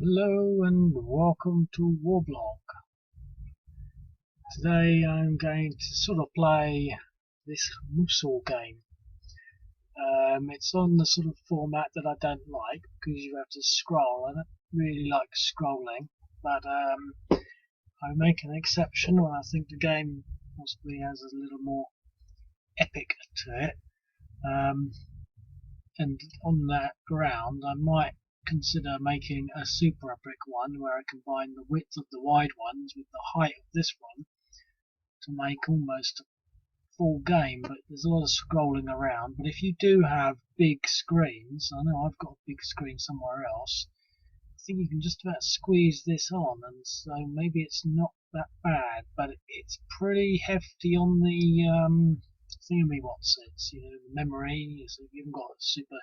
Hello and welcome to Warblog. Today I'm going to sort of play this Mosul game. It's on the sort of format that I don't like because you have to scroll. I don't really like scrolling, but I make an exception when I think the game possibly has a little more epic to it. And on that ground, I might consider making a super epic one where I combine the width of the wide ones with the height of this one to make almost a full game, but there's a lot of scrolling around. But if you do have big screens, I know I've got a big screen somewhere else, I think you can just about squeeze this on, and so maybe it's not that bad, but it's pretty hefty on the thingamywhatsits, the memory. So if you haven't got a super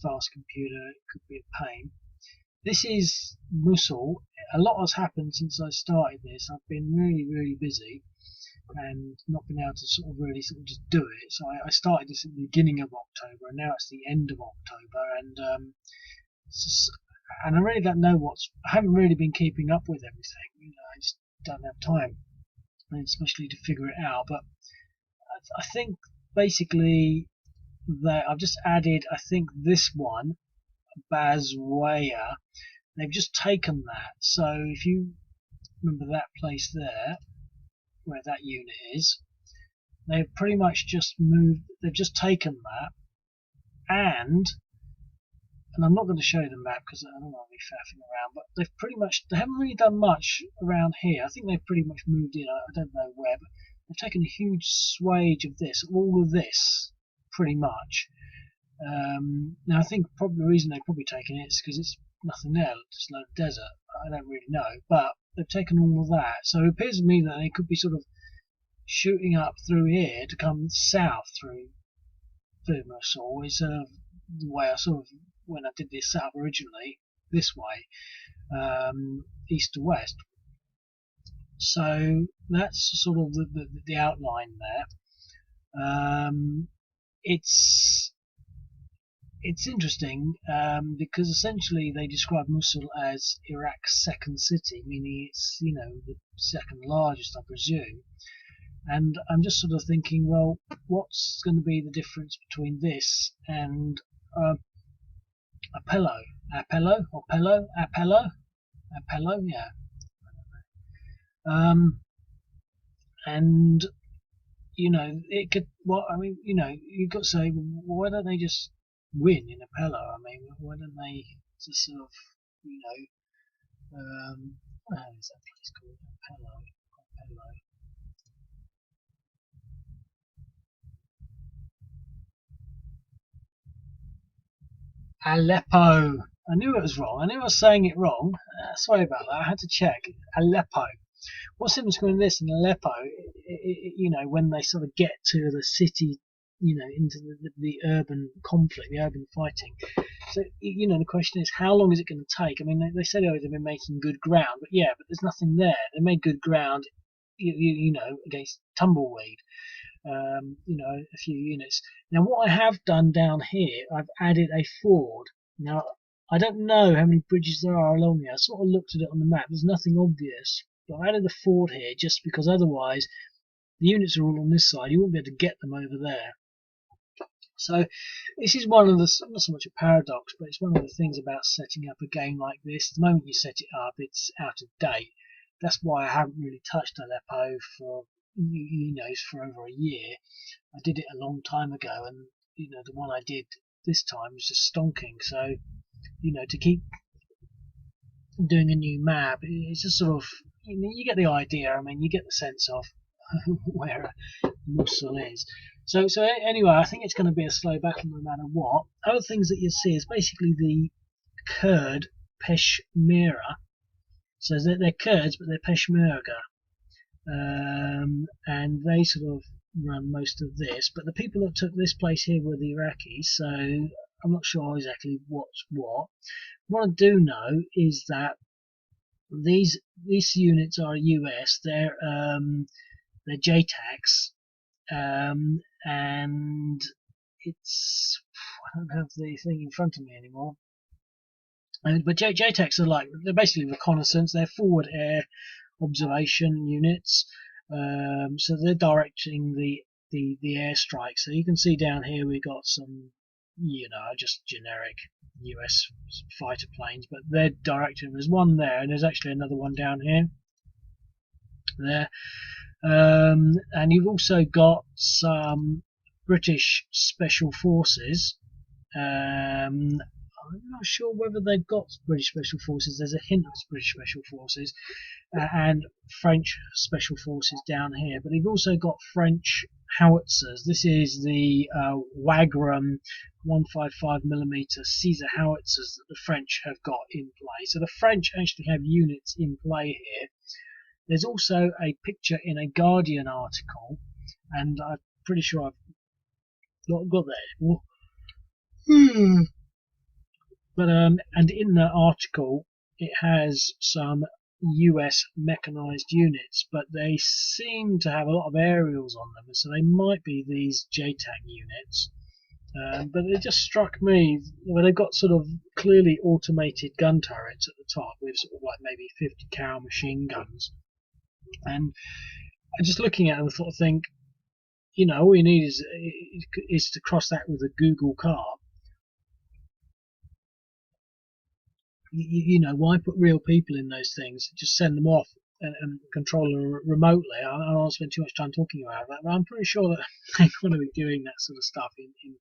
fast computer, it could be a pain. This is Mosul. A lot has happened since I started this. I've been really busy and not been able to really just do it. So I started this at the beginning of October, and now it's the end of October, and I really don't know I haven't really been keeping up with everything. I just don't have time, especially to figure it out. But I think basically that I've just added, I think this one, Bazwaya. They've just taken that. So if you remember that place there, where that unit is, they've pretty much just moved. They've just taken that, and I'm not going to show you the map because I don't want to be faffing around. But they haven't really done much around here. I think they've pretty much moved in. I don't know where, but they've taken a huge swage of this, all of this, pretty much. Now I think probably the reason they've probably taken it is because it's nothing there, just a load of desert. I don't really know, but they've taken all of that. So it appears to me that they could be sort of shooting up through here to come south through Mosul instead of the way I when I did this setup originally, this way, east to west. So that's sort of the outline there. It's interesting because essentially they describe Mosul as Iraq's second city, meaning it's the second largest, I presume. And I'm just sort of thinking, well, what's going to be the difference between this and Apello? Apello, yeah. And it could. Well, I mean, you've got to say, well, why don't they just win in Apello? I mean, why don't they just sort of, what is that place called? Apello. Aleppo. I knew it was wrong. I knew I was saying it wrong. Sorry about that. I had to check. Aleppo. What's the difference between this and Aleppo? When they sort of get to the city, into the urban conflict, the urban fighting. So, the question is, how long is it going to take? I mean, they said they've been making good ground, but there's nothing there. They made good ground, against Tumbleweed. A few units. Now, what I have done down here, I've added a ford. Now, I don't know how many bridges there are along here. I sort of looked at it on the map. There's nothing obvious, but I added the ford here just because otherwise the units are all on this side. You won't be able to get them over there. So this is one of the, not so much a paradox, but it's one of the things about setting up a game like this. The moment you set it up, it's out of date. That's why I haven't really touched Aleppo for for over a year. I did it a long time ago, and the one I did this time was just stonking. So to keep doing a new map, it's just sort of you get the idea. I mean, you get the sense of where Mosul is. So anyway, I think it's going to be a slow battle no matter what. Other things that you'll see is basically the Kurd Peshmerga. So they're Kurds, but they're Peshmerga. And they sort of run most of this. But the people that took this place here were the Iraqis, so I'm not sure exactly what's what. What I do know is that these units are US. They're JTACs, and it's I don't have the thing in front of me anymore. But JTACs are like, they're basically reconnaissance. They're forward air observation units. So they're directing the airstrike. So you can see down here we got some, just generic US fighter planes, but they're directing. There's one there, and there's actually another one down here. There, and you've also got some British Special Forces. I'm not sure whether they've got British Special Forces. There's a hint of British Special Forces and French Special Forces down here, but they've also got French howitzers. This is the Wagram 155mm Caesar howitzers that the French have got in play. So the French actually have units in play here. There's also a picture in a Guardian article, and I'm pretty sure I've got that. But and in that article, it has some US mechanized units, but they seem to have a lot of aerials on them, so they might be these JTAC units. But it just struck me where they've got sort of clearly automated gun turrets at the top with sort of like maybe 50 cal machine guns. And just looking at them, I sort of think, all you need is to cross that with a Google car. Why put real people in those things? Just send them off and control them remotely. I don't want to spend too much time talking about that, but I'm pretty sure that they're going to be doing that sort of stuff here.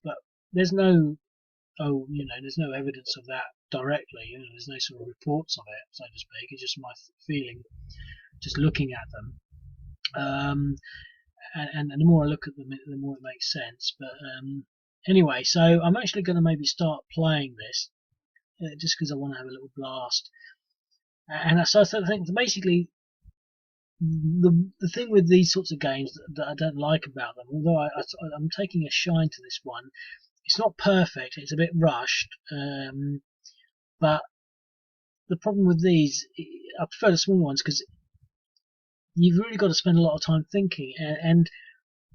But there's no, there's no evidence of that directly. There's no sort of reports of it, so to speak. It's just my feeling, just looking at them. And the more I look at them, the more it makes sense. But anyway, so I'm actually going to maybe start playing this just because I want to have a little blast. And so I think basically the thing with these sorts of games that I don't like about them, although I'm taking a shine to this one, it's not perfect. It's a bit rushed, but the problem with these, I prefer the small ones because you've really got to spend a lot of time thinking. And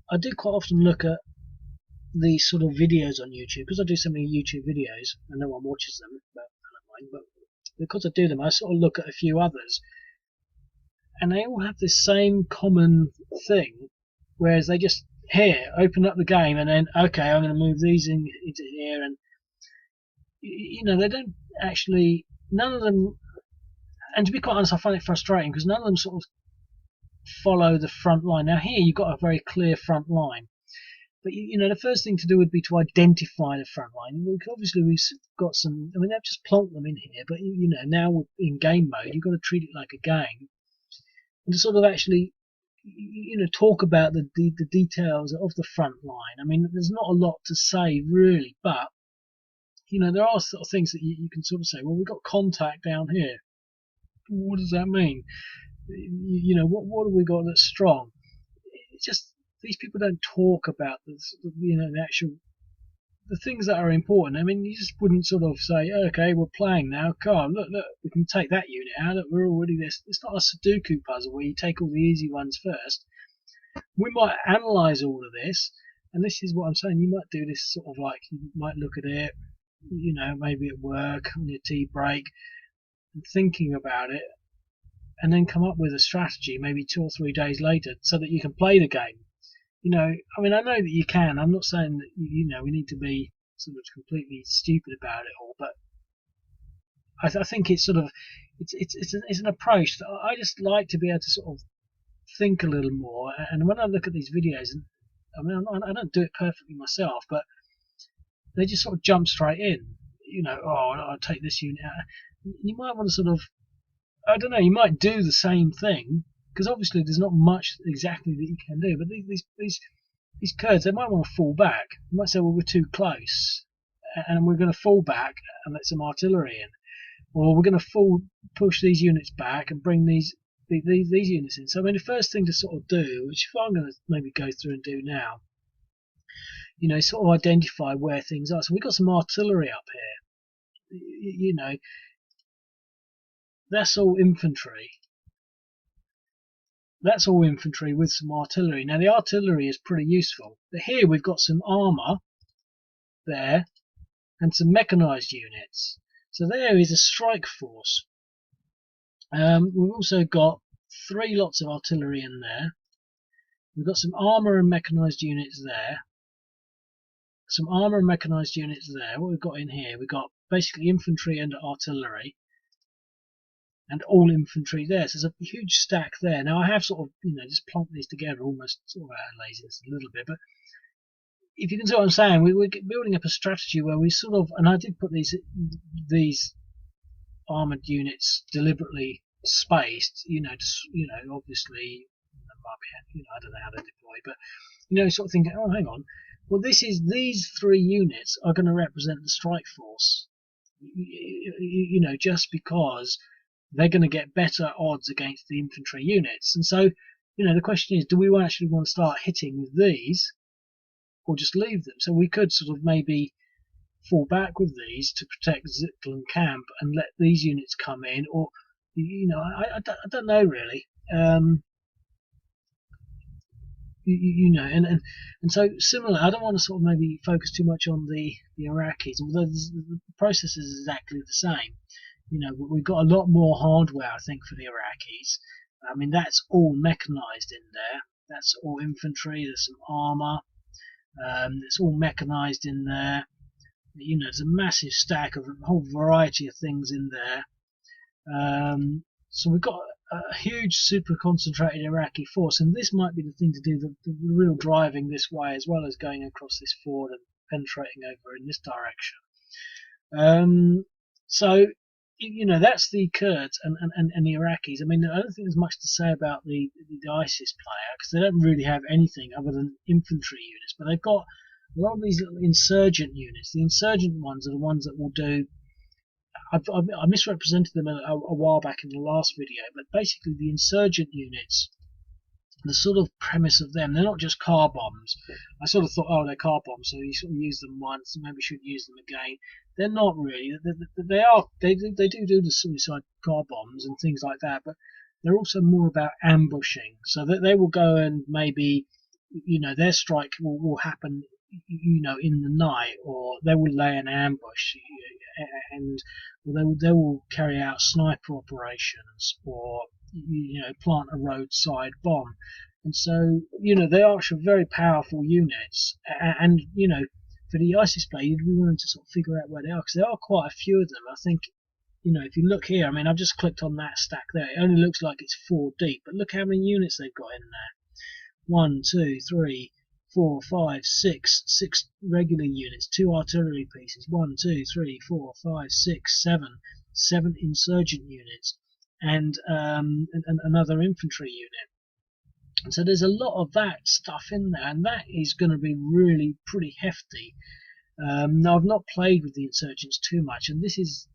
I do quite often look at these sort of videos on YouTube because I do so many YouTube videos and no one watches them, but I don't mind. But because I do them, I sort of look at a few others, and they all have this same common thing, whereas they just open up the game and then okay, I'm going to move these into here, and they don't actually, none of them. And to be quite honest, I find it frustrating because none of them sort of follow the front line. Now here you've got a very clear front line. But the first thing to do would be to identify the front line. Obviously, we've got some. I mean, they've just plonked them in here, but now in game mode, you've got to treat it like a game, and to sort of actually, talk about the details of the front line. I mean, there's not a lot to say really, but there are sort of things that you can sort of say. Well, we've got contact down here. What does that mean? What have we got that's strong? It's just. These people don't talk about the actual things that are important. I mean, you just wouldn't sort of say, okay, we're playing now. Come on, look, we can take that unit out. Look, we're already this. It's not a Sudoku puzzle where you take all the easy ones first. We might analyze all of this, and this is what I'm saying. You might do this sort of like you might look at it, maybe at work on your tea break, and thinking about it, and then come up with a strategy maybe 2 or 3 days later so that you can play the game. I mean, I know that you can. I'm not saying that we need to be sort of completely stupid about it all, but I think it's sort of it's an approach that I just like to be able to sort of think a little more. And when I look at these videos, and I mean, I don't do it perfectly myself, but they just sort of jump straight in. I'll take this unit out. You might want to sort of, I don't know, you might do the same thing. Because obviously there's not much exactly that you can do, but these Kurds, they might want to fall back. They might say, well, we're too close, and we're going to fall back and let some artillery in, or we're going to push these units back and bring these units in. So I mean, the first thing to sort of do, which I'm going to maybe go through and do now, sort of identify where things are. So we've got some artillery up here. That's all infantry. That's all infantry with some artillery. Now the artillery is pretty useful. But here we've got some armour there, and some mechanised units. So there is a strike force. We've also got 3 lots of artillery in there. We've got some armour and mechanised units there. Some armour and mechanised units there. What we've got in here, we've got basically infantry and artillery, and all infantry there. So there's a huge stack there. Now I have sort of, just plonked these together almost sort of out of laziness a little bit, but if you can see what I'm saying, we're building up a strategy where we sort of, and I did put these armoured units deliberately spaced, obviously, I don't know how they deploy, but sort of thinking, oh, hang on, well, these 3 units are going to represent the strike force, just because they're going to get better odds against the infantry units. And so, the question is, do we actually want to start hitting with these, or just leave them? So we could sort of maybe fall back with these to protect Zytglin camp and let these units come in, or I don't know really. And so similar. I don't want to sort of maybe focus too much on the Iraqis, although the process is exactly the same. We've got a lot more hardware, I think, for the Iraqis. I mean, that's all mechanized in there. That's all infantry. There's some armor. It's all mechanized in there. There's a massive stack of a whole variety of things in there. So we've got a huge, super concentrated Iraqi force, and this might be the thing to do, the real driving this way, as well as going across this ford and penetrating over in this direction. So that's the Kurds and the Iraqis. I mean, I don't think there's much to say about the ISIS player, because they don't really have anything other than infantry units, but they've got a lot of these little insurgent units. The insurgent ones are the ones that will do. I misrepresented them a while back in the last video, but basically the insurgent units, the sort of premise of them, they're not just car bombs. I sort of thought, oh, they're car bombs, so you sort of use them once, maybe you should use them again. They're not really. They do the suicide car bombs and things like that, but they're also more about ambushing. So that they will go and maybe, their strike will happen, in the night, or they will lay an ambush, and they will carry out sniper operations, or plant a roadside bomb. And so they are actually very powerful units, and for the ISIS player, you'd be wanting to sort of figure out where they are, because there are quite a few of them. I think if you look here, I mean, I've just clicked on that stack there. It only looks like it's 4 deep, but look how many units they've got in there. 1, 2, 3, 4, 5, 6 regular units, 2 artillery pieces, 1, 2, 3, 4, 5, 6, 7 insurgent units, and another infantry unit. And so there's a lot of that stuff in there, and that is going to be really pretty hefty. Now, I've not played with the insurgents too much, and this is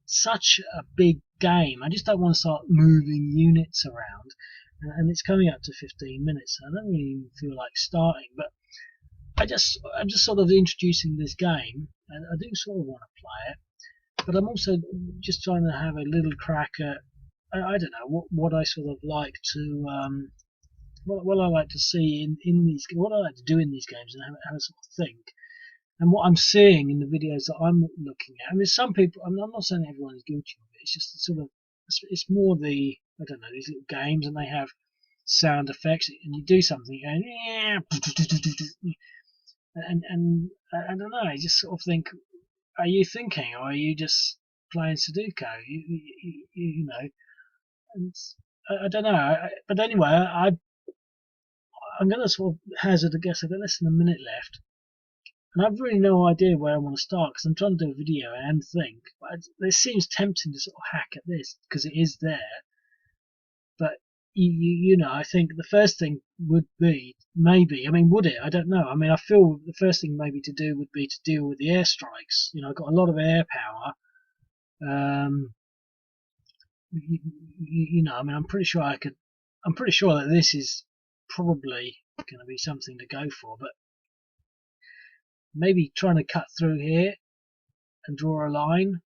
such a big game. I just don't want to start moving units around. And it's coming up to 15 minutes, so I don't really feel like starting, but I'm just sort of introducing this game, and I do sort of want to play it, but I'm also just trying to have a little crack at, I don't know, what I sort of like to, what I like to see in these, what I like to do in these games, and how I sort of think, and what I'm seeing in the videos that I'm looking at. I mean, some people, I'm not saying everyone is guilty of it, it's just sort of, it's more the, I don't know, these little games, and they have sound effects, and you do something, and I don't know, I just sort of think, are you thinking, or are you just playing Sudoku? You know, and I don't know. But anyway, I'm going to sort of hazard a guess. I've got less than a minute left, and I've really no idea where I want to start, because I'm trying to do a video and think. But it seems tempting to sort of hack at this because it is there. But you know, I think the first thing would be, maybe, I mean, would it? I don't know. I mean, I feel the first thing maybe to do would be to deal with the airstrikes. You know, I've got a lot of air power. You know, I mean, I'm pretty sure that this is probably going to be something to go for, but maybe trying to cut through here and draw a line.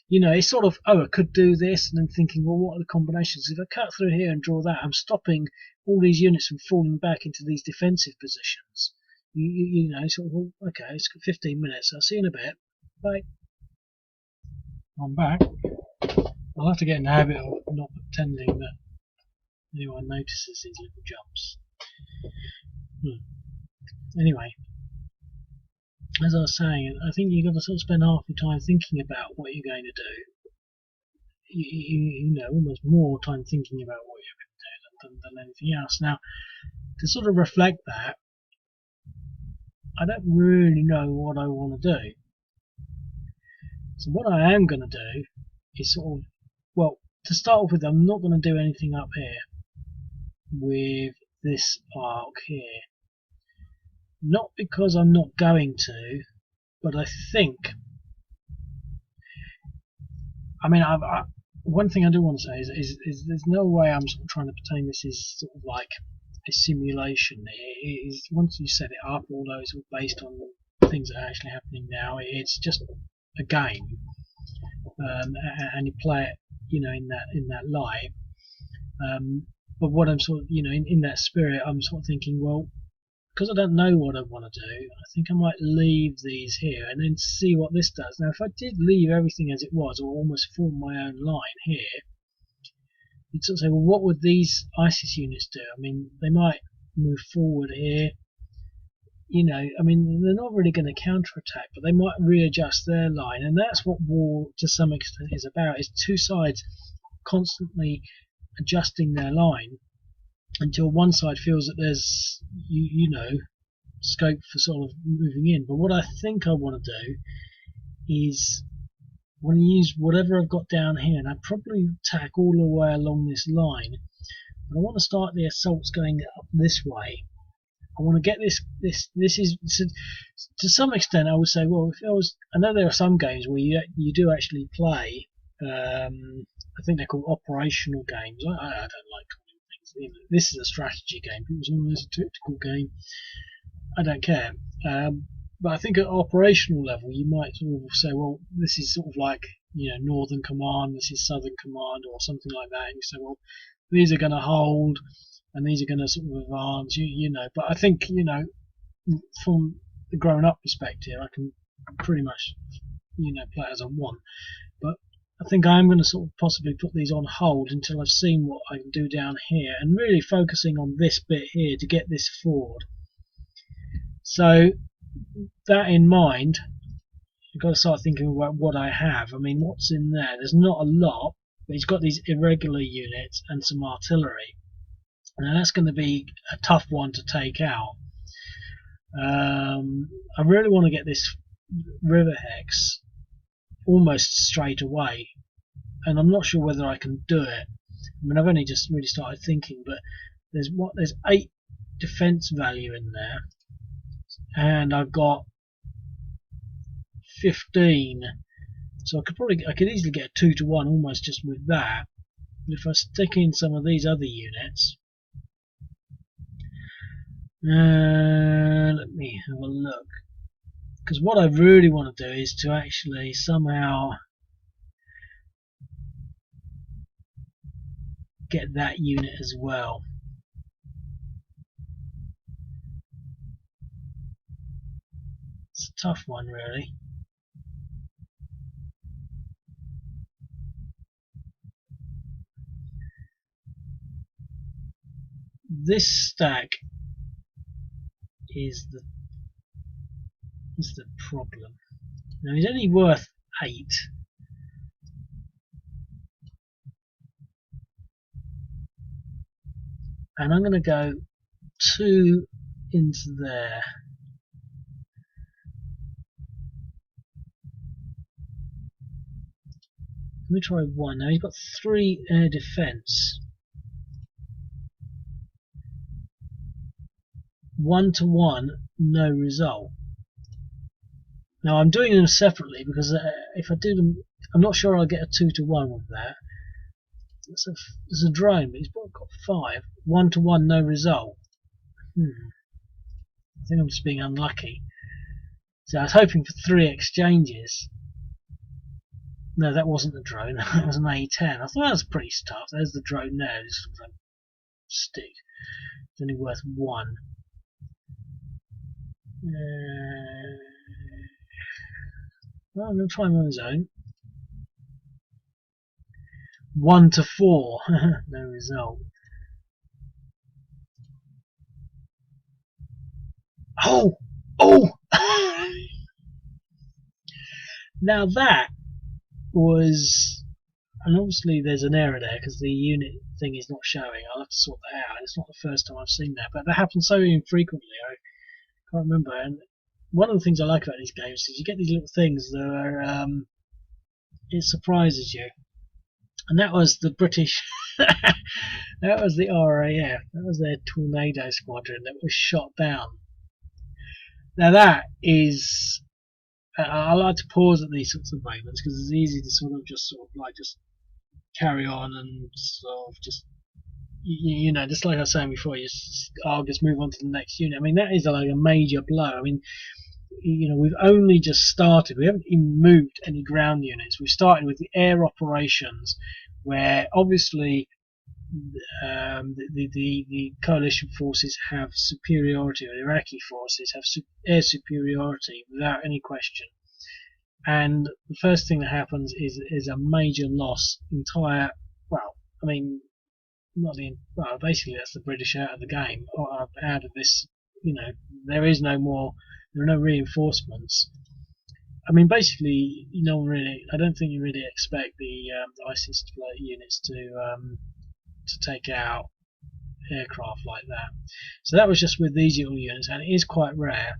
You know, it's sort of, oh, I could do this, and then thinking, well, what are the combinations? If I cut through here and draw that, I'm stopping all these units from falling back into these defensive positions. You know, sort of, okay, it's got 15 minutes, I'll see you in a bit. Bye. I'm back. I'll have to get in the habit of not pretending that anyone notices these little jumps. Anyway, as I was saying, I think you've got to sort of spend half your time thinking about what you're going to do. You know, almost more time thinking about what you're going to do than anything else. Now, to sort of reflect that, I don't really know what I want to do. So what I am going to do is sort of, well, to start off with, I'm not going to do anything up here with this arc here. Not because I'm not going to, but I think, I mean, one thing I do want to say is there's no way I'm sort of trying to pretend this is sort of like a simulation. It is, once you set it up, although it's all based on things that are actually happening now, it's just a game, and you play it, you know, in that light. But what I'm sort of, you know, in that spirit, I'm sort of thinking, well, because I don't know what I want to do, I think I might leave these here and then see what this does. Now, if I did leave everything as it was, or almost form my own line here, you'd sort of say, well, what would these ISIS units do? I mean, they might move forward here. You know, I mean, they're not really going to counterattack, but they might readjust their line, and that's what war, to some extent, is about. Is two sides constantly adjusting their line until one side feels that there's, you know, scope for sort of moving in. But what I think I want to do is I want to use whatever I've got down here, and I'd probably tack all the way along this line. But I want to start the assaults going up this way. I want to get this is, to some extent, I would say, well, if I know there are some games where you do actually play, I think they're called operational games. I don't like calling things, you know, this is a strategy game. People say, oh, it's a tactical game. I don't care. But I think at operational level, you might sort of say, well, this is sort of like, you know, Northern Command, this is Southern Command, or something like that. And you say, well, these are going to hold, and these are going to sort of advance, you know. But I think, you know, from the grown-up perspective, I can pretty much, you know, play it as I want. But I think I'm going to sort of possibly put these on hold until I've seen what I can do down here, and really focusing on this bit here to get this forward. So, that in mind, you've got to start thinking about what I have. I mean, what's in there? There's not a lot, but he's got these irregular units and some artillery. Now that's going to be a tough one to take out. I really want to get this river hex almost straight away, and I'm not sure whether I can do it. I mean, I've only just really started thinking, but there's 8 defense value in there, and I've got 15, so I could easily get a 2-to-1 almost just with that. But if I stick in some of these other units, let me have a look, because what I really want to do is to actually somehow get that unit as well. It's a tough one, really. This stack is the problem. Now he's only worth 8. And I'm going to go 2 into there. Let me try 1. Now he's got 3 air defense. 1-to-1, no result. Now I'm doing them separately because if I do them, I'm not sure I'll get a 2-to-1 with that. There's a drone, but he's got 5. 1-to-1, no result. I think I'm just being unlucky. So I was hoping for 3 exchanges. No, that wasn't a drone. That was an A10. I thought that was pretty tough. There's the drone there. This looks like stick. It's only worth 1. Well, I'm going to try him on his own. 1 to 4. No result. Oh! Oh! Now that was... And obviously there's an error there because the unit thing is not showing. I'll have to sort that out. It's not the first time I've seen that. But that happens so infrequently, I can't remember. And one of the things I like about these games is you get these little things that are... it surprises you. And that was the British... that was the RAF. That was their Tornado Squadron that was shot down. Now that is... I like to pause at these sorts of moments because it's easy to sort of just carry on and sort of just you know, just like I was saying before, I'll just move on to the next unit. I mean, that is like a major blow. I mean, you know, we've only just started. We haven't even moved any ground units. We've started with the air operations, where obviously the coalition forces have superiority, or the Iraqi forces have air superiority without any question. And the first thing that happens is a major loss. Well, I mean, not the well. Basically, that's the British out of the game, or out of this. You know, there is no more. There are no reinforcements. I mean, basically, you know, really, I don't think you really expect the ISIS units to take out aircraft like that. So that was just with these little units, and it is quite rare.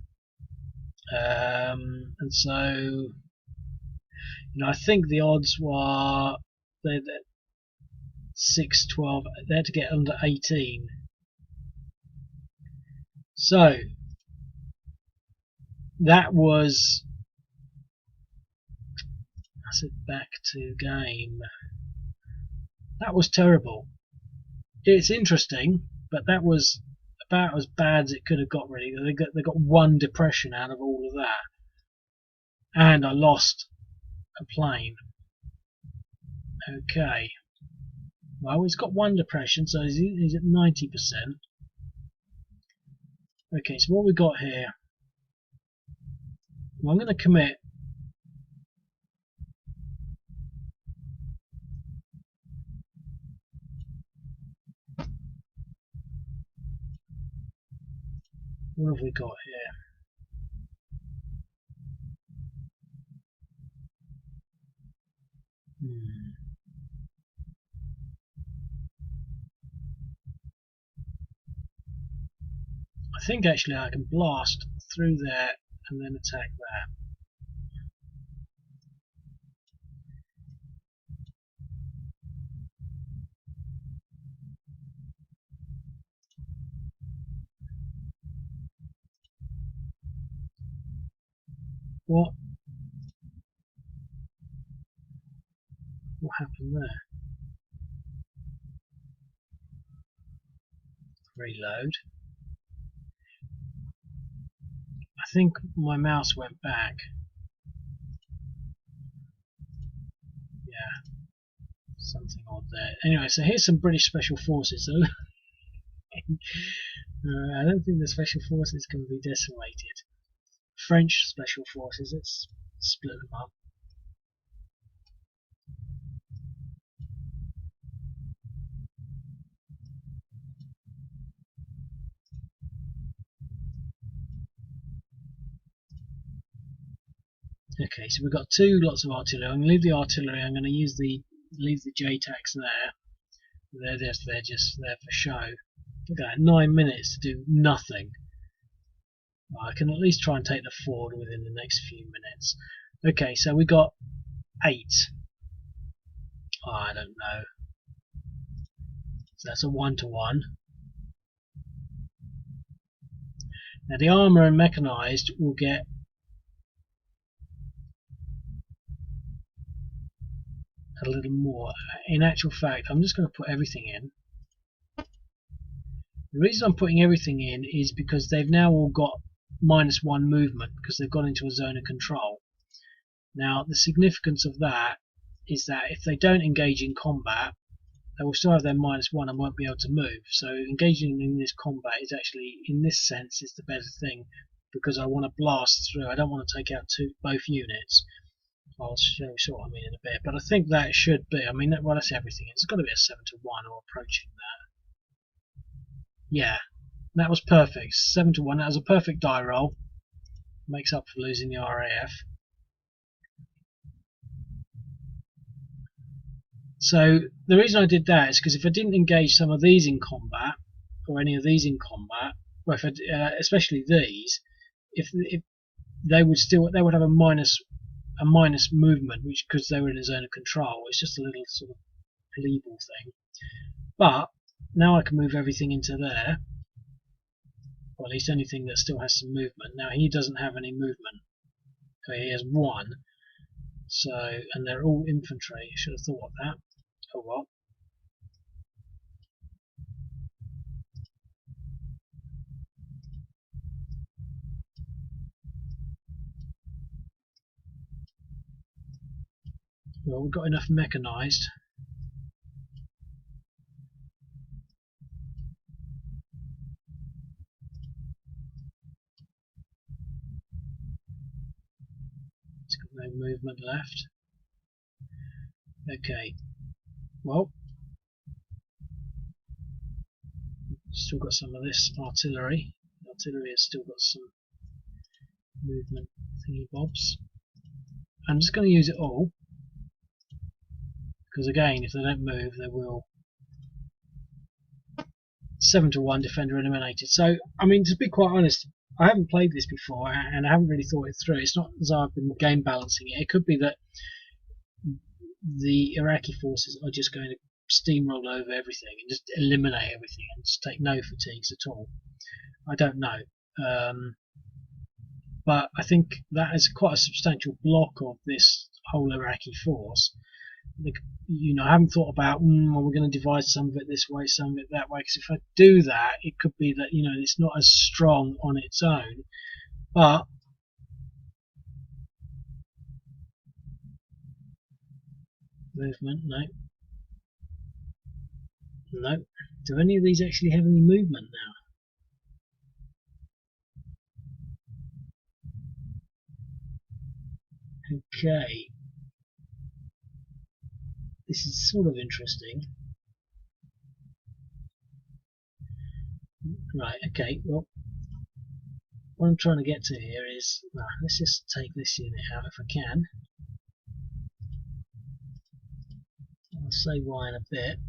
And so, you know, I think the odds were they're 6, 12. They had to get under 18. So that was. I said back to game. That was terrible. It's interesting, but that was about as bad as it could have got. Really, they got one depression out of all of that, and I lost a plane. Okay. Well, he's got one depression, so he's at 90%. Okay, so what we got here? Well, I'm going to commit. What have we got here? I think actually I can blast through there and then attack that. What happened there? Reload. I think my mouse went back. Yeah, something odd there. Anyway, so here's some British Special Forces. I don't think the Special Forces can be decimated. French Special Forces, let's split them up. Okay, so we've got two lots of artillery. I'm going to leave the artillery. I'm going to leave the JTACs there. They're just there for show. Look at that, 9 minutes to do nothing. Well, I can at least try and take the ford within the next few minutes. Okay, so we got 8. Oh, I don't know. So that's a 1-to-1. Now the armour and mechanised will get a little more. In actual fact, I'm just going to put everything in. The reason I'm putting everything in is because they've now all got -1 movement because they've gone into a zone of control. Now the significance of that is that if they don't engage in combat, they will still have their -1 and won't be able to move. So engaging in this combat is actually, in this sense, is the better thing because I want to blast through. I don't want to take out both units. I'll show what I mean in a bit, but I think that should be, I mean, well, that's everything. It's got to be a 7-1 or approaching that. Yeah, that was perfect. 7-1, that was a perfect die roll. Makes up for losing the RAF. So the reason I did that is because if I didn't engage some of these in combat, or any of these in combat, well, if especially these, if they would have a minus movement, which because they were in a zone of control, it's just a little sort of pleeble thing. But now I can move everything into there, or at least anything that still has some movement. Now he doesn't have any movement. So he has 1. So, and they're all infantry. I should have thought of that. Oh well. Well, we've got enough mechanised. It's got no movement left. Okay. Well, still got some of this artillery. The artillery has still got some movement thingy bobs. I'm just going to use it all, because again, if they don't move, they will. 7-1 defender eliminated. So, I mean, to be quite honest, I haven't played this before and I haven't really thought it through. It's not as I've been game balancing it. It could be that the Iraqi forces are just going to steamroll over everything and just eliminate everything and just take no fatigues at all. I don't know. But I think that is quite a substantial block of this whole Iraqi force. You know, I haven't thought about, well, we're going to divide some of it this way, some of it that way, because if I do that, it could be that, you know, it's not as strong on its own. But movement, no. No. Do any of these actually have any movement now? Okay. This is sort of interesting. Right, okay, well, what I'm trying to get to here is, let's just take this unit out if I can. I'll say why in a bit.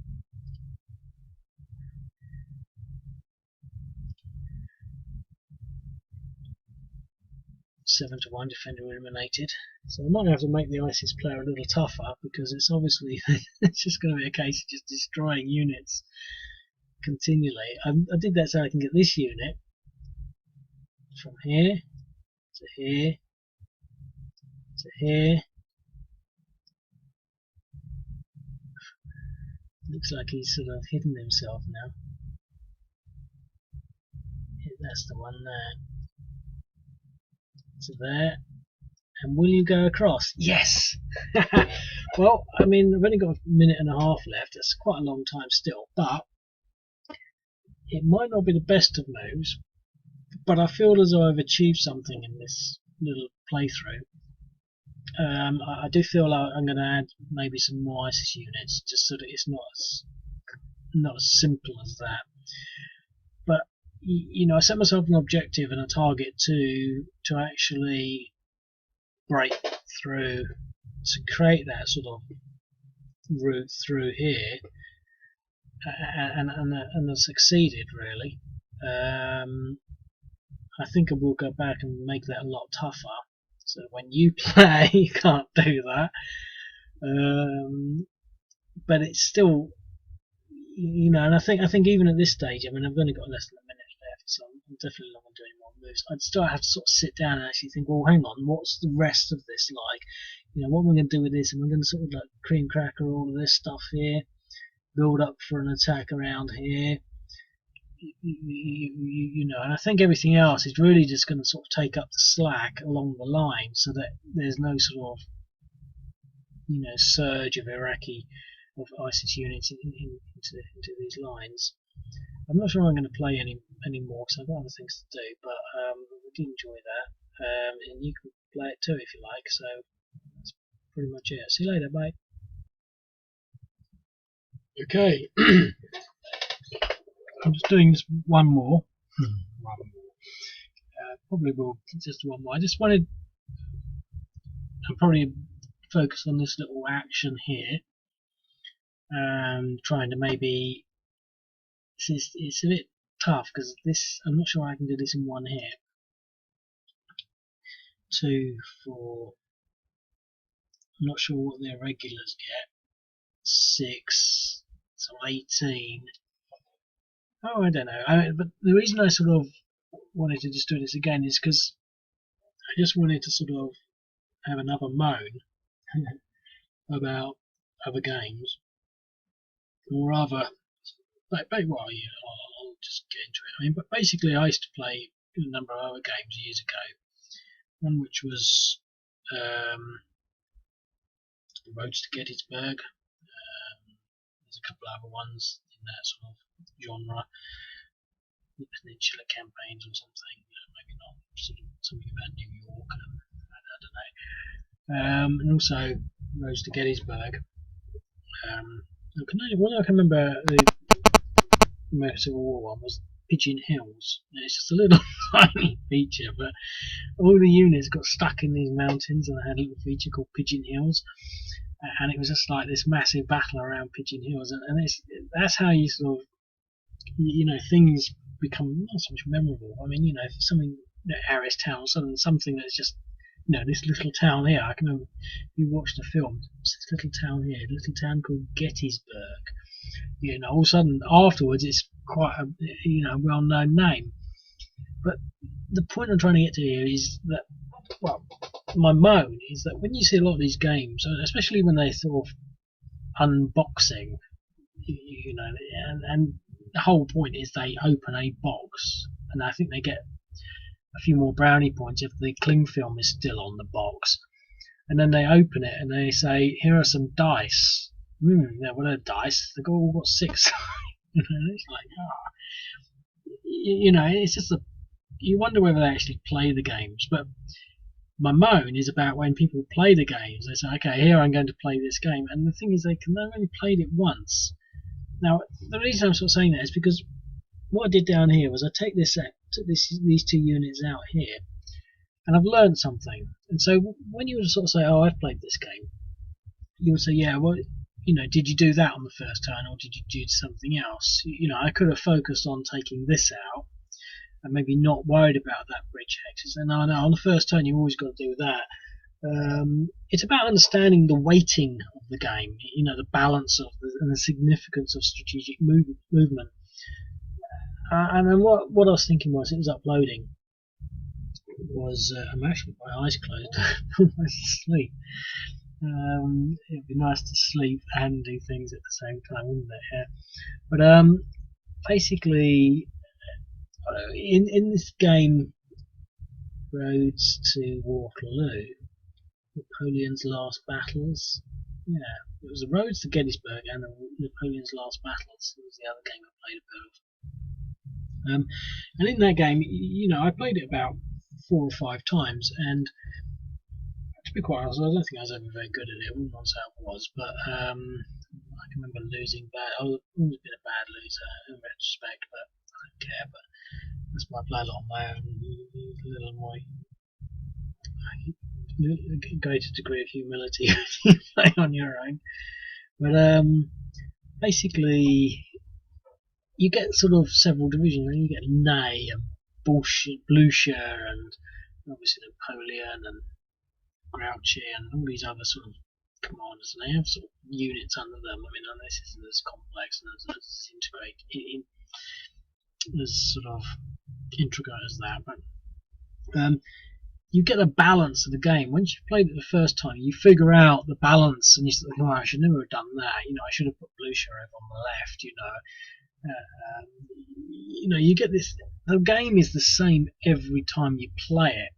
Seven to 1 defender eliminated. So I might have to make the ISIS player a little tougher, because it's obviously it's just going to be a case of just destroying units continually. I did that so I can get this unit from here to here to here. Looks like he's sort of hidden himself now. That's the one there. To there. And will you go across? Yes! Well, I mean, I've only got a minute and a half left. It's quite a long time still, but it might not be the best of moves, but I feel as though I've achieved something in this little playthrough. I do feel like I'm going to add maybe some more ISIS units, just so that it's not as simple as that. But you know, I set myself an objective and a target to actually break through, to create that sort of route through here, and I've succeeded really. I think I will go back and make that a lot tougher, so when you play you can't do that. But it's still, you know, and I think even at this stage, I mean, I've only got less than a minute left, so I'm definitely not going to do any more moves. I'd still have to sort of sit down and actually think, well, hang on, what's the rest of this like? You know, what am I going to do with this? Am I going to sort of like cream cracker all of this stuff here, build up for an attack around here? You know, and I think everything else is really just going to sort of take up the slack along the line, so that there's no sort of, you know, surge of ISIS units into these lines. I'm not sure I'm going to play any more because I've got other things to do, but I did enjoy that, and you can play it too if you like. So that's pretty much it. See you later, bye. Okay, I'm just doing this one more. Probably will just one more. I just wanted to probably focus on this little action here. Trying to maybe it's a bit tough because this I'm not sure I can do this in one hit. 2, 4. I'm not sure what their regulars get. 6, so 18. Oh, I don't know. But the reason I sort of wanted to just do this again is because I just wanted to sort of have another moan about other games, or rather, well, I'll just get into it. I mean, but basically, I used to play a number of other games years ago. One which was Roads to Gettysburg. There's a couple of other ones in that sort of genre. Peninsula Campaigns or something, maybe not, sort of something about New York, I don't know. And also Roads to Gettysburg. What I can remember the American Civil War one was Pigeon Hills. It's just a little tiny feature, but all the units got stuck in these mountains, and I had a little feature called Pigeon Hills, and it was just like this massive battle around Pigeon Hills, and that's how you sort of, things become not so much memorable. I mean, if something, Harris Town, something that's just, this little town here. I can remember you watched a film. It's this little town here, a little town called Gettysburg. All of a sudden afterwards, it's quite a well-known name. But the point I'm trying to get to here is that, well, my moan is that when you see a lot of these games, especially when they're sort of unboxing, and the whole point is they open a box, and I think they get a few more brownie points if the cling film is still on the box, and then they open it and they say, here are some dice. What are dice? They've all got 6. It's like, it's just you wonder whether they actually play the games. But my moan is about when people play the games. They say, okay, here I'm going to play this game, and the thing is they've only played it once. Now, the reason I'm sort of saying that is because what I did down here was I took these 2 units out here, and I've learned something. And so when you would sort of say, oh, I've played this game, you would say, yeah, well, did you do that on the first turn, or did you do something else? I could have focused on taking this out, and maybe not worried about that bridge hexes. And I know on the first turn you've always got to do that. It's about understanding the weighting of the game, the balance of and the significance of strategic movement. And then what I was thinking was, it was uploading, was I'm actually with my eyes closed, almost asleep. It'd be nice to sleep and do things at the same time, wouldn't it? Yeah. But basically, in this game, Roads to Waterloo, Napoleon's Last Battles. Yeah, it was the Roads to Gettysburg and Napoleon's Last Battles. It was the other game I played a bit of. And in that game, I played it about 4 or 5 times, and to be quite honest, I don't think I was ever very good at it. I wouldn't want to say I was, but I can remember losing bad. I've always been a bad loser in retrospect, but I don't care. But that's why I play a lot on my own, a little more greater degree of humility when you play on your own. But basically, you get sort of several divisions, and you get Ney and Blucher, and obviously Napoleon and Grouchy and all these other sort of commanders, and they have sort of units under them. I mean, this isn't as complex and as integrated, as sort of intricate as that, but you get the balance of the game. Once you've played it the first time, you figure out the balance, and you think, oh, I should never have done that. I should have put Blucher over on the left. You get this. The game is the same every time you play it,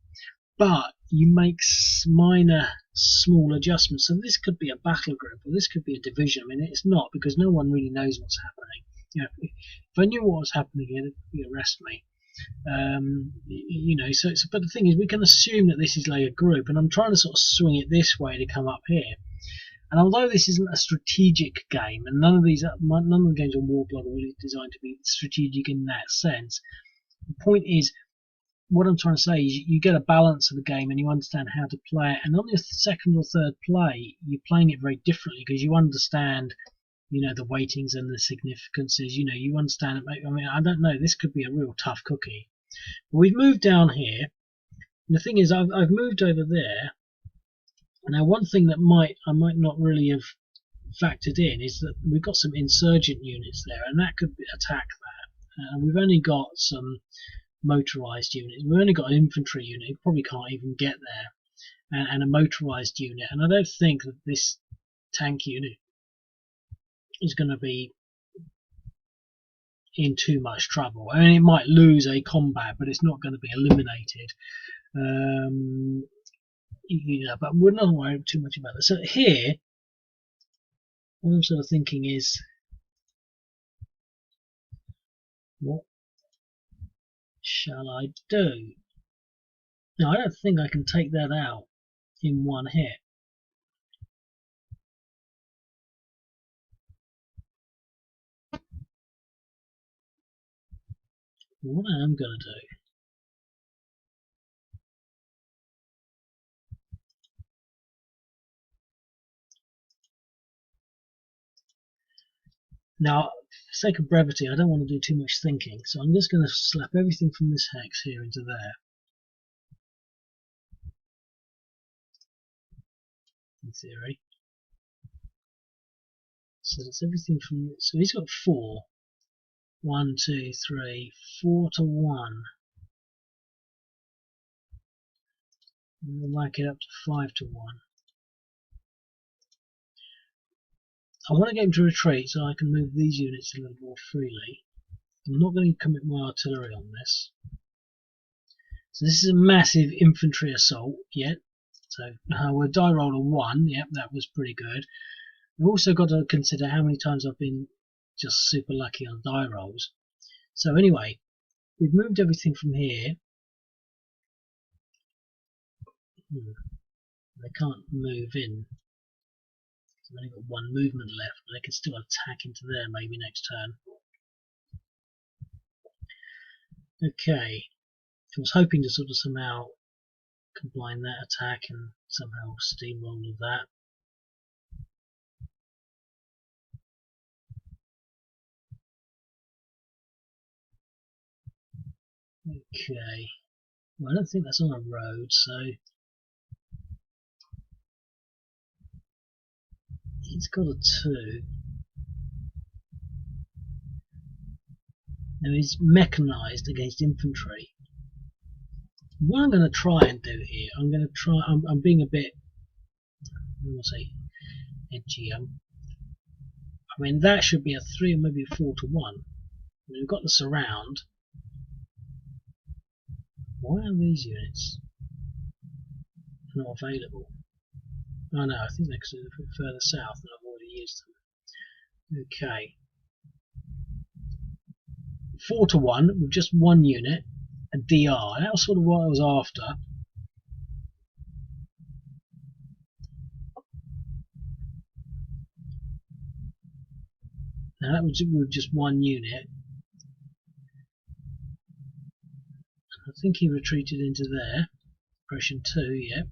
but you make minor, small adjustments. So this could be a battle group, or this could be a division. I mean, it's not, because no one really knows what's happening. If I knew what was happening here, you'd arrest me. You know, so but the thing is, we can assume that this is like a group, and I'm trying to sort of swing it this way to come up here. And although this isn't a strategic game, and none of the games on Warblog are really designed to be strategic in that sense, the point is, what I'm trying to say is you get a balance of the game and you understand how to play it. And on your second or third play, you're playing it very differently because you understand, you know, the weightings and the significances. You know, you understand it. I mean, I don't know. This could be a real tough cookie. But we've moved down here. And the thing is, I've moved over there. Now, one thing that I might not really have factored in is that we've got some insurgent units there, and that could attack that. And we've only got some motorized units. We've only got an infantry unit. It probably can't even get there, and a motorized unit. And I don't think that this tank unit is going to be in too much trouble. I mean, it might lose a combat, but it's not going to be eliminated. You know, but we're not worried too much about that. So here, what I'm sort of thinking is, what shall I do? Now, I don't think I can take that out in one hit. What I am going to do, now, for the sake of brevity, I don't want to do too much thinking, so I'm just going to slap everything from this hex here into there. In theory. So that's everything from, so he's got 4. 1, 2, 3, 4 to 1. And we'll make it up to 5 to 1. I want to get him to retreat so I can move these units a little more freely. I'm not going to commit my artillery on this. So this is a massive infantry assault yet. So we're die roll of 1. Yep, that was pretty good. We've also got to consider how many times I've been just super lucky on die rolls. So anyway, we've moved everything from here. They can't move in. They've only got 1 movement left, but they can still attack into there maybe next turn. Okay, I was hoping to sort of somehow combine that attack and somehow steamroll with that. Okay, well, I don't think that's on a road, so it's got a 2. Now he's mechanized against infantry. What I'm going to try and do here, I'm being a bit, I want to say, edgy. I mean, that should be a 3 or maybe a 4 to 1. I mean, we've got the surround. Why are these units not available? Oh no, I think they're a bit further south and I've already used them. Okay. 4 to 1 with just 1 unit, a DR. That was sort of what I was after. Now that was with just 1 unit. I think he retreated into there. Impression 2, yeah.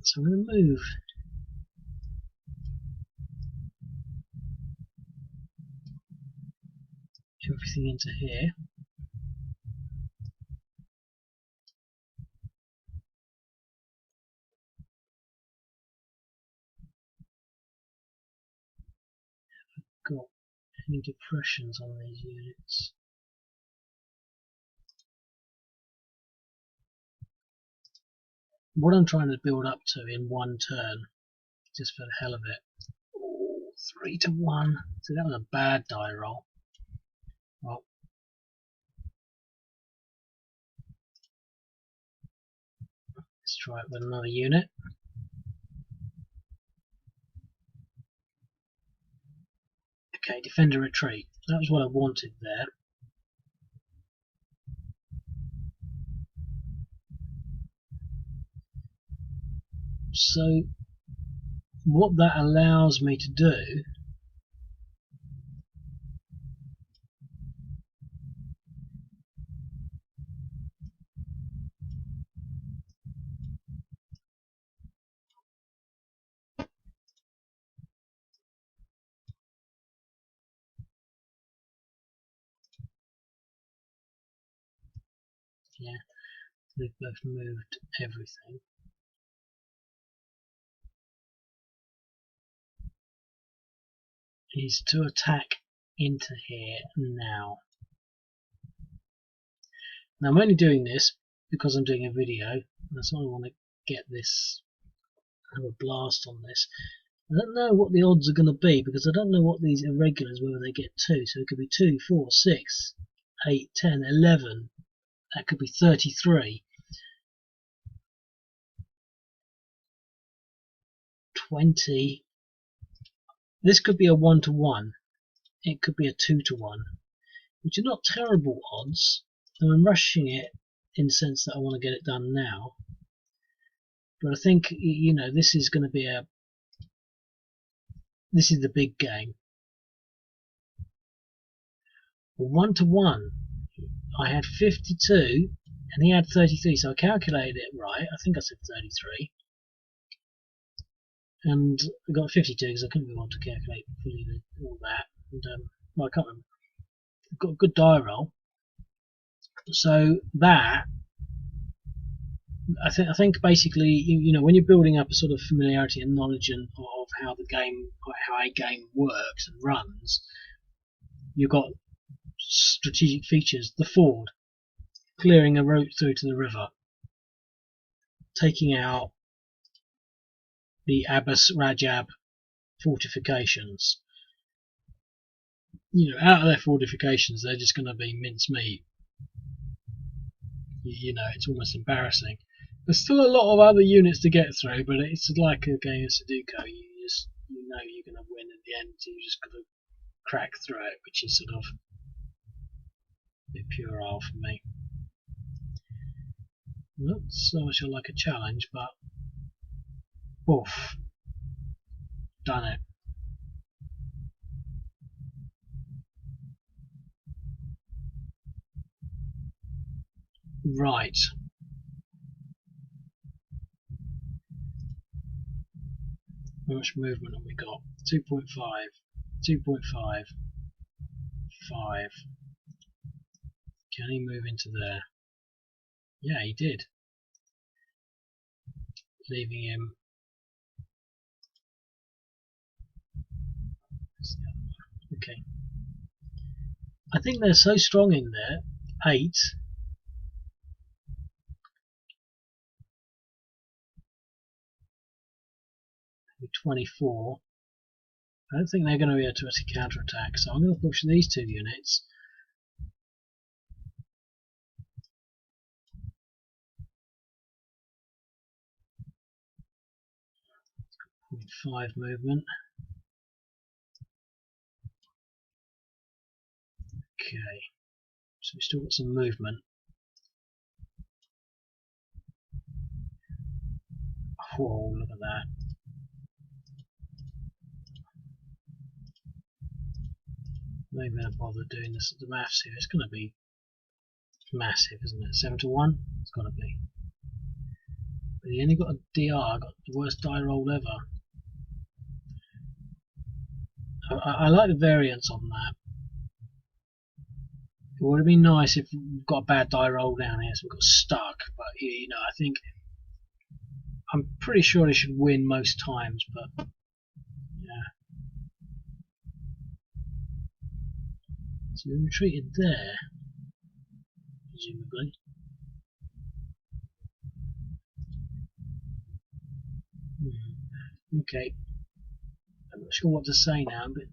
So I'm going to move everything into here. Got any depressions on these units? What I'm trying to build up to in 1 turn, just for the hell of it. Ooh, 3 to 1. So that was a bad die roll. Well, let's try it with another unit. Okay, defender retreat. That was what I wanted there. So what that allows me to do they've both moved everything. Is to attack into here now. Now I'm only doing this because I'm doing a video, and that's why I want to get this, have a blast on this. I don't know what the odds are going to be because I don't know what these irregulars, whether they get 2, so it could be 2, 4, 6, 8, 10, 11, that could be 33, 20, this could be a 1-to-1, it could be a 2-to-1, which are not terrible odds, and I'm rushing it in the sense that I want to get it done now. But I think, you know, this is going to be this is the big game. 1-to-1, I had 52 and he had 33, so I calculated it right. I think I said 33, and I got 52 because I couldn't be able to calculate fully all that. And well, I can't remember. I've got a good die roll, so that I think basically, you know, when you're building up a sort of familiarity and knowledge of how the game, how a game works and runs, you've got strategic features. The ford, clearing a route through to the river, taking out the Abbas Rajab fortifications. You know, out of their fortifications, they're just going to be mincemeat. You know, it's almost embarrassing. There's still a lot of other units to get through, but it's like a game of Sudoku. You know you're going to win at the end, so you just got to crack through it, which is sort of a bit puerile for me. Not so much like a challenge, but oof, done it. Right. How much movement have we got? 2.5, 2.5, 5. Can he move into there? Yeah, he did. Leaving him. Okay. I think they're so strong in there. 8. 24. I don't think they're going to be able to counter-attack, so I'm going to push these 2 units. .5 movement. Okay, so we've still got some movement. Whoa, look at that. Maybe I'll bother doing this at the maths here. It's going to be massive, isn't it? 7-to-1? It's got to be. But he only got a DR, got the worst die roll ever. I like the variance on that. It would have been nice if we've got a bad die roll down here, so we got stuck. But you know, I think I'm pretty sure he should win most times. But yeah, so we retreated there, presumably. Okay, I'm not sure what to say now. I'm a bit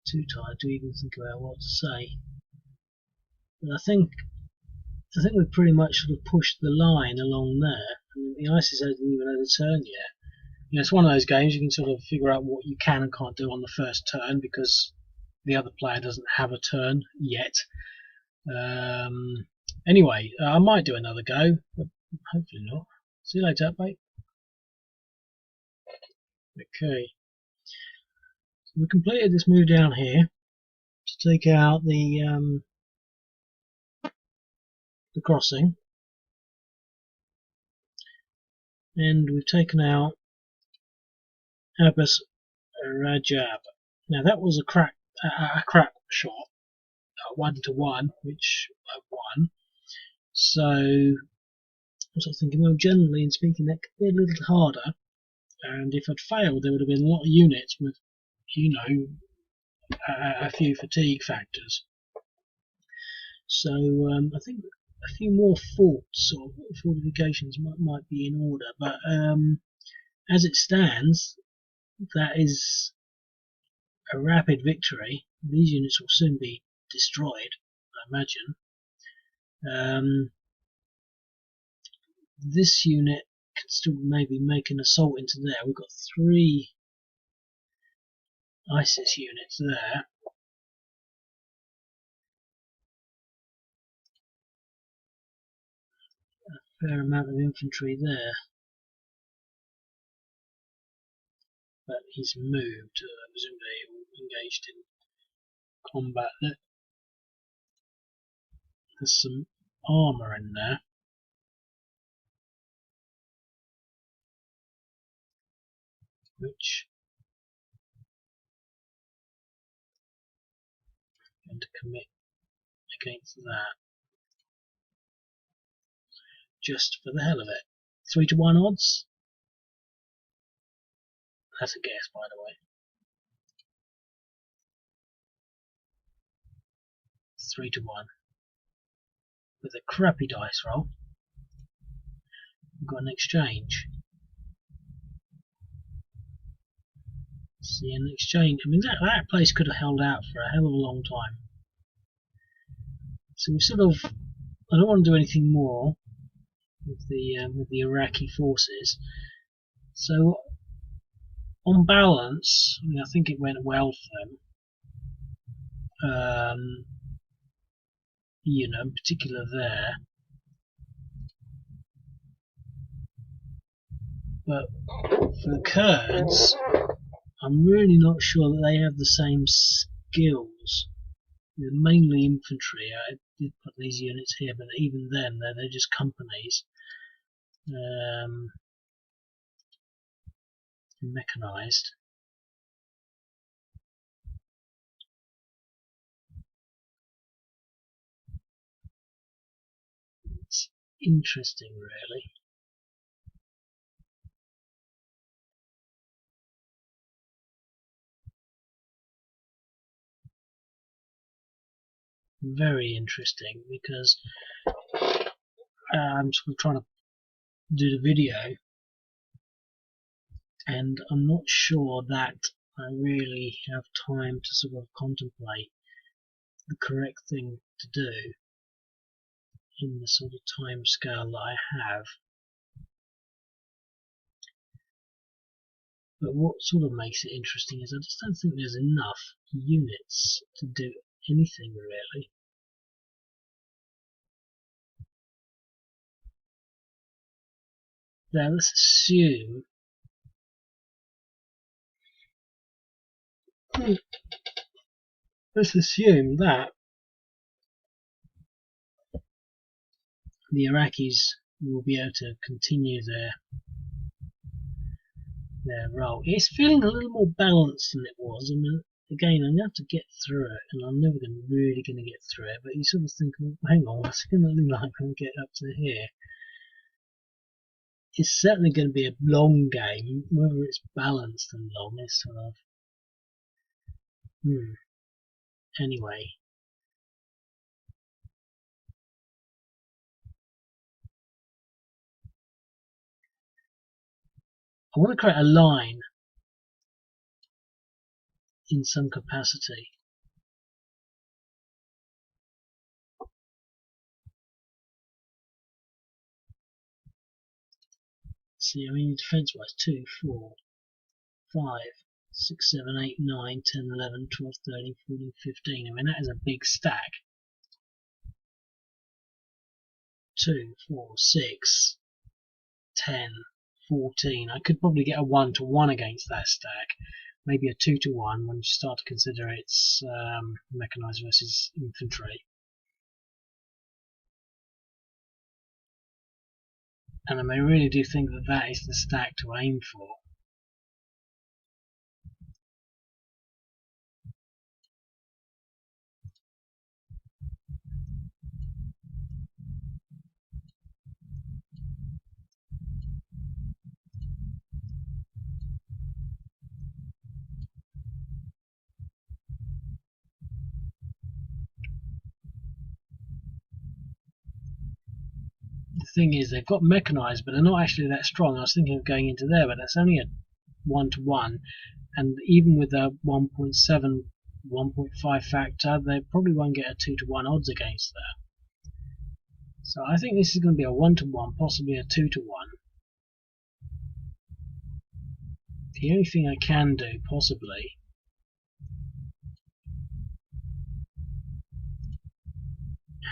too tired to even think about what to say. But I think we've pretty much sort of pushed the line along there. And the ISIS hasn't even had a turn yet. You know, it's one of those games you can sort of figure out what you can and can't do on the first turn because the other player doesn't have a turn yet. Anyway, I might do another go, but hopefully not. See you later, mate. Okay, so we completed this move down here to take out the crossing, and we've taken out Abbas Rajab. Now that was a crap shot, 1-1, which I won. So I was thinking, well, generally speaking, that could be a little harder. And if I'd failed, there would have been a lot of units with, a few fatigue factors. So I think a few more forts or fortifications might be in order. But as it stands, that is a rapid victory. These units will soon be destroyed, I imagine. This unit can still maybe make an assault into there. We've got 3 ISIS units there. A fair amount of infantry there. But he's moved, presumably engaged in combat. There's some armour in there. Which I'm going to commit against that. Just for the hell of it. 3-1 odds? That's a guess, by the way. 3-1. With a crappy dice roll, we've got an exchange. See, an exchange. I mean, that place could have held out for a hell of a long time. So we sort of. I don't want to do anything more with the Iraqi forces. So, on balance, I mean, I think it went well for them. In particular there. But for the Kurds, I'm really not sure that they have the same skills. They're mainly infantry. I did put these units here, but even then, they're just companies. Mechanized. It's interesting, really. Very interesting, because I'm sort of trying to do the video, and I'm not sure that I really have time to sort of contemplate the correct thing to do in the sort of time scale that I have. But what sort of makes it interesting is I just don't think there's enough units to do anything really. Now let's assume that the Iraqis will be able to continue their role. It's feeling a little more balanced than it was. I mean, again, I'm going to have to get through it, and I'm never really going to get through it, but you sort of think, well, hang on, what's it going to look like when we get up to here? It's certainly going to be a long game. Whether it's balanced and long is sort of anyway. I want to create a line in some capacity. See, I mean, defense-wise, 2, 4, 5. 6, 7, 8, 9, 10, 11, 12, 13, 14, 15. I mean, that is a big stack. 2, 4, 6, 10, 14. I could probably get a 1-to-1 against that stack. Maybe a 2-to-1 when you start to consider it's mechanized versus infantry. And I really do think that that is the stack to aim for. The thing is, they've got mechanized, but they're not actually that strong. I was thinking of going into there, but that's only a 1-to-1, and even with a 1.7, 1.5 factor, they probably won't get a 2-to-1 odds against that. So I think this is going to be a 1-to-1, possibly a 2-to-1. The only thing I can do, possibly,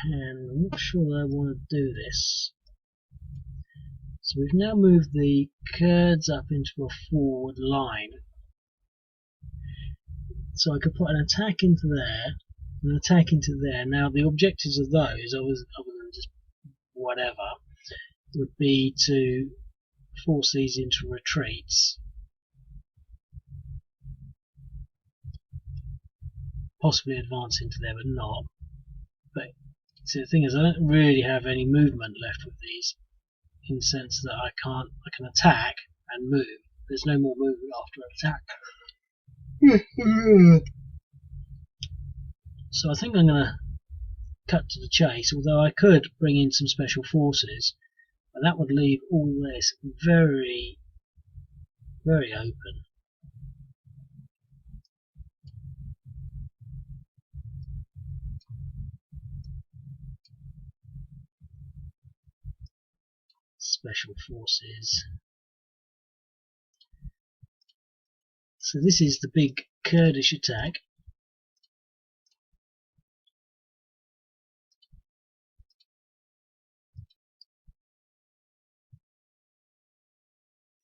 and I'm not sure that I want to do this. So we've now moved the Kurds up into a forward line. So I could put an attack into there, an attack into there. Now the objectives of those, other than just whatever, would be to force these into retreats. Possibly advance into there, but not. But see, the thing is, I don't really have any movement left with these, in the sense that I can attack and move. There's no more movement after an attack. So I think I'm going to cut to the chase, although I could bring in some special forces, but that would leave all this very, very open. Special forces. So this is the big Kurdish attack.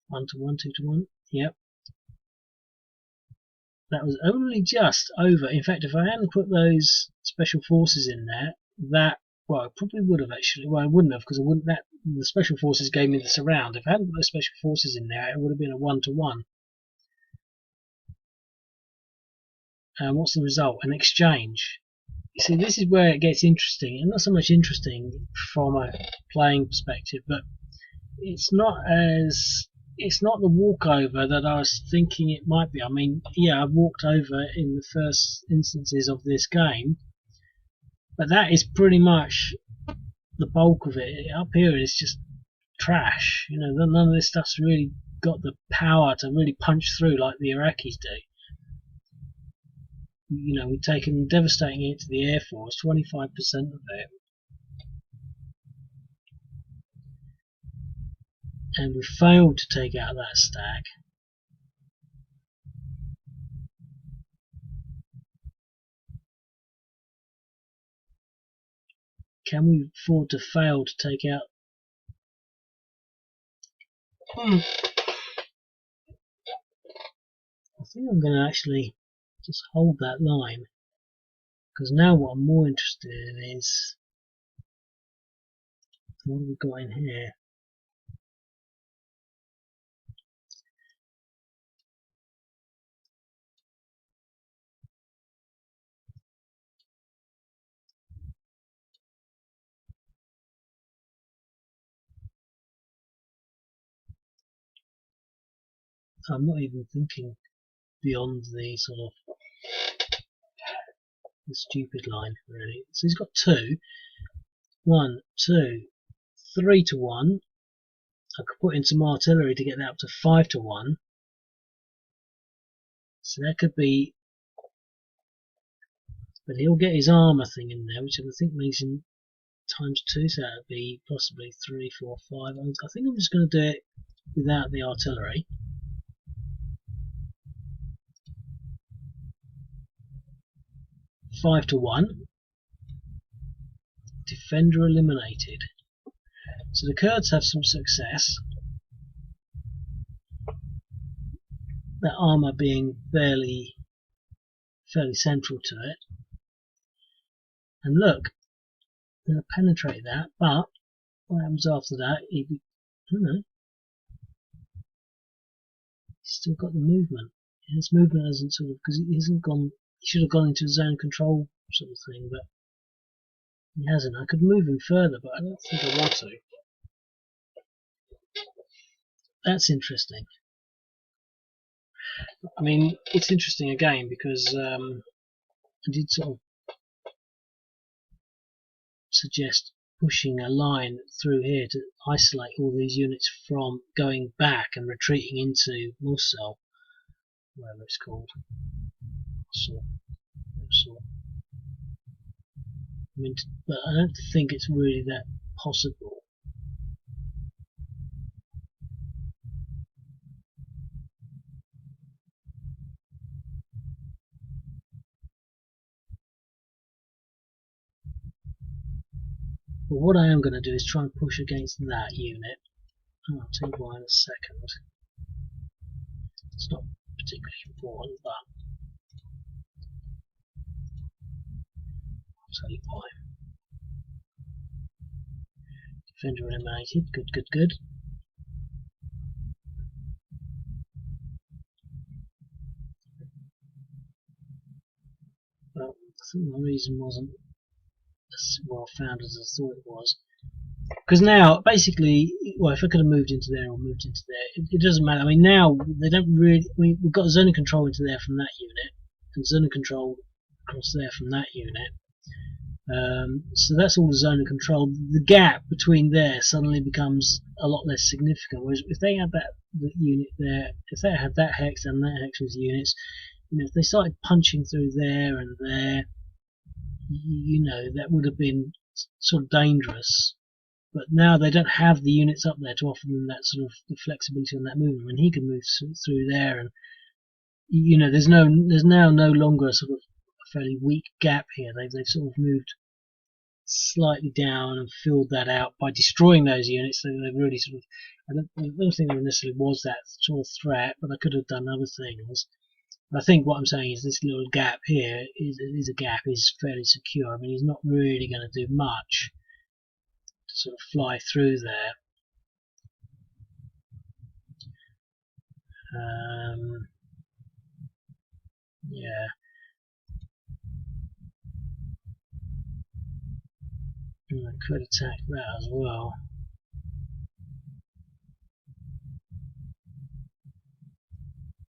One to one, 2-to-1. Yep. That was only just over. In fact, if I hadn't put those special forces in there, that, well, I probably would have actually. Well, I wouldn't have, because I wouldn't. That the special forces gave me the surround. If I hadn't put those special forces in there, it would have been a 1-to-1. And what's the result? An exchange. You see, this is where it gets interesting, and not so much interesting from a playing perspective, but it's not the walkover that I was thinking it might be. I mean, yeah, I've walked over in the first instances of this game, but that is pretty much the bulk of it. Up here is just trash. You know, none of this stuff's really got the power to really punch through like the Iraqis do. You know, we've taken devastating hit to the Air Force, 25% of it. And we failed to take out that stack. Can we afford to fail to take out? I think I'm going to actually just hold that line, because now what I'm more interested in is what have we got in here. I'm not even thinking beyond the sort of the stupid line, really. So he's got 2, 1, 2, 3-to-1. I could put in some artillery to get that up to 5-to-1. So that could be, but he'll get his armour thing in there, which I think makes him ×2, so that would be possibly 3, 4, 5. I think I'm just going to do it without the artillery. 5-1. Defender eliminated. So the Kurds have some success. That armour being fairly central to it. And look, I'm going to penetrate that, but what happens after that? I don't know. He's still got the movement. His movement hasn't sort of, because he hasn't gone. He should have gone into zone control sort of thing, but he hasn't. I could move him further, but I don't think I want to. That's interesting. I mean, it's interesting again because I did sort of suggest pushing a line through here to isolate all these units from going back and retreating into Mosul, whatever it's called. So, I mean, but I don't think it's really that possible. But what I am going to do is try and push against that unit. I'll tell you why in a second. It's not particularly important, but I'll tell you why. Defender eliminated. Good. Well, I think the reason wasn't as well founded as I thought it was. Because now, basically, well, if I could have moved into there or moved into there, it doesn't matter. I mean, now they don't really. I mean, we've got zone of control into there from that unit, and zone of control across there from that unit. So that's all the zone of control. The gap between there suddenly becomes a lot less significant. Whereas if they had that unit there, if they had that hex and that hex with units, you know, if they started punching through there and there, you know, that would have been sort of dangerous. But now they don't have the units up there to offer them that sort of the flexibility on that movement. When he can move through there, and you know, there's now no longer a sort of a fairly weak gap here. They've sort of moved slightly down and filled that out by destroying those units. So they've really sort of. I don't think there necessarily was that sort of threat, but I could have done other things. I think what I'm saying is this little gap here is a gap, is fairly secure. I mean, he's not really going to do much to sort of fly through there. Yeah. And I could attack that as well.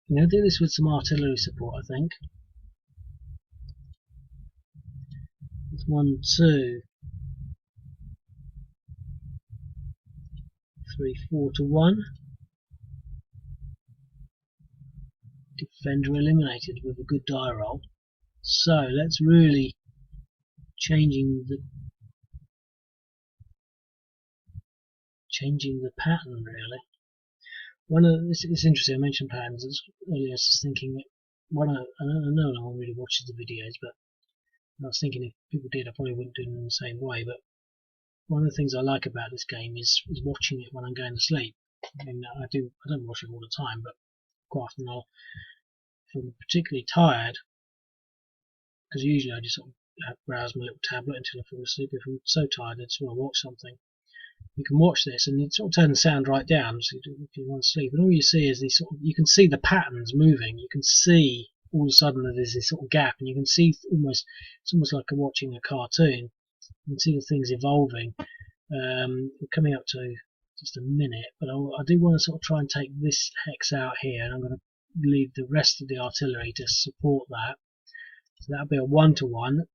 I'm going to do this with some artillery support, I think. It's 1, 2, 3, 4 to 1. Defender eliminated with a good die roll. So that's really changing the pattern, really. It's interesting. I mentioned patterns earlier. I was just thinking that I know no one really watches the videos, but I was thinking if people did, I probably wouldn't do them in the same way. But one of the things I like about this game is watching it when I'm going to sleep. I mean, I don't watch it all the time, but quite often if I'm particularly tired, because usually I just sort of browse my little tablet until I fall asleep. If I'm so tired, I just want to watch something. You can watch this and it sort of turn the sound right down so if you want to sleep, and all you see is these you can see the patterns moving. You can see all of a sudden that there's this sort of gap, and you can see it's almost like watching a cartoon. You can see the things evolving. We're coming up to just a minute, but I do want to sort of try and take this hex out here, and I'm going to leave the rest of the artillery to support that. So that'll be a 1 to 1,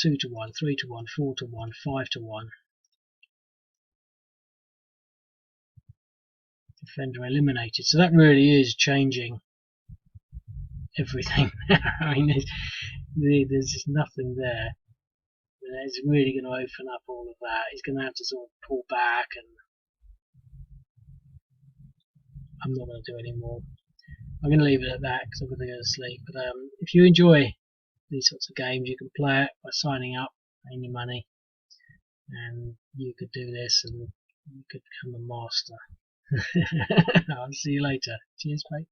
2 to 1, 3 to 1, 4 to 1, 5 to 1. Defender eliminated. So that really is changing everything. I mean, there's just nothing there. It's really going to open up all of that. He's going to have to sort of pull back, and I'm not going to do any more. I'm going to leave it at that because I'm going to go to sleep. But if you enjoy these sorts of games. You can play it by signing up, paying your money, and you could do this and you could become a master. I'll see you later. Cheers, mate.